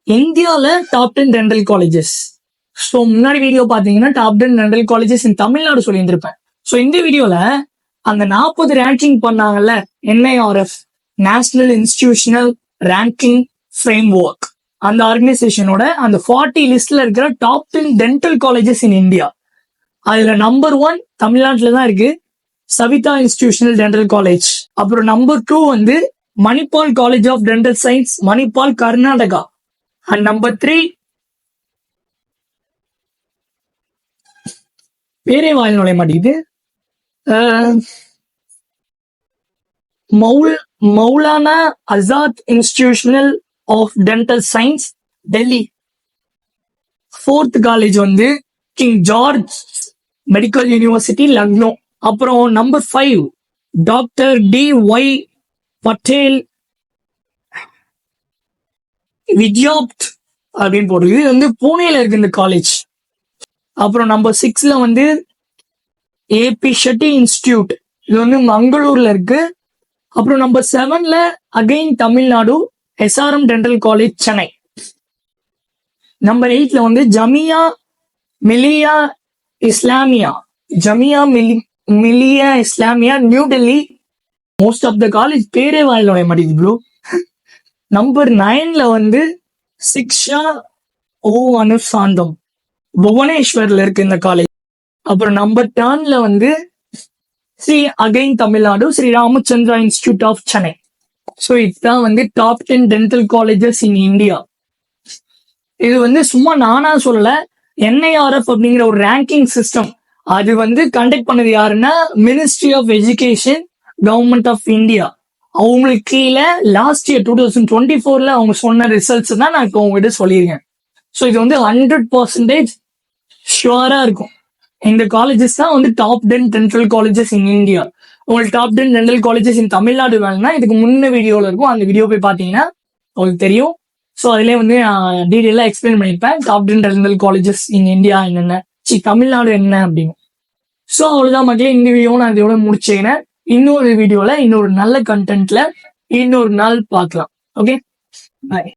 இந்தியாவில் top 10 dental colleges. So முன்னாடி video பார்த்தீங்கன்னா top 10 dental colleges in Tamil Nadu சொல்லியிருந்திருப்பேன். ஸோ இந்த வீடியோவில் அந்த 40 ரேங்கிங் பண்ணாங்கல்ல, NIRF national institutional ranking framework, அந்த ஆர்கனைசேஷனோட அந்த 40 லிஸ்ட்ல இருக்கிற top 10 dental colleges in India. அதுல நம்பர் 1 தமிழ்நாட்டில் தான் இருக்கு, சவிதா இன்ஸ்டிடியூஷனல் டென்டல் காலேஜ். அப்புறம் நம்பர் 2 வந்து Manipal college of dental science, Manipal, Karnataka. And number 3 பேரே வாயில் நுழைய மாட்டேங்குது, Maulana Azad institutional of dental science, Delhi. 4th college வந்து king George medical university, Lucknow. அப்புறம் number 5 doctor DY Patil Vidyapeeth அப்படின்னு போடுறது, இது வந்து புனேல இருக்கு இந்த காலேஜ். அப்புறம் நம்பர் 6ல வந்து AP ஷெட்டி இன்ஸ்டிடியூட், இது வந்து மங்களூர்ல இருக்கு. அப்புறம் நம்பர் 7ல again Tamil Nadu, SRM dental college, Chennai. Number 8ல வந்து Jamia Millia Islamia, new Delhi. Most of the college பேரே வாயில் நுழைய மாட்டேங்குது ப்ரோ. நம்பர் 9ல வந்து சிக்ஷா அனுசாந்தம், புவனேஸ்வர்ல இருக்கு இந்த காலேஜ். அப்புறம் நம்பர் 10ல வந்து Tamil Nadu, Sri Ramachandra institute of Chennai. So இதுதான் வந்து top 10 dental colleges in India. இது வந்து சும்மா நானா சொல்லல, NIRF அப்படிங்கிற ஒரு ரேங்கிங் சிஸ்டம், அது வந்து கண்டக்ட் பண்ணது யாருன்னா ministry of education, government of India. அவங்களுக்கு கீழே லாஸ்ட் இயர் 2024ல அவங்க சொன்ன ரிசல்ட்ஸ் தான் நான் இப்போ உங்ககிட்ட சொல்லியிருக்கேன். ஸோ இது வந்து 100% ஷுவரா இருக்கும். இந்த காலேஜஸ் தான் வந்து top 10 dental colleges in India. உங்களுக்கு top 10 dental colleges in Tamil Nadu வேணும்னா இதுக்கு முன்ன வீடியோவில் இருக்கும், அந்த வீடியோ போய் பார்த்தீங்கன்னா உங்களுக்கு தெரியும். ஸோ அதிலே வந்து நான் டீட்டெயிலாக எக்ஸ்பிளைன் பண்ணியிருப்பேன் top 10 dental colleges in India என்னென்ன, தமிழ்நாடு என்ன அப்படின்னு. ஸோ அவ்வளோதான் மக்களே, இந்த வீடியோ நான் இதோட முடிச்சுக்கிறேன். இன்னொரு வீடியோவில் இன்னொரு நல்ல கண்டென்ட்ல இன்னொரு நாள் பார்க்கலாம். ஓகே, பாய்.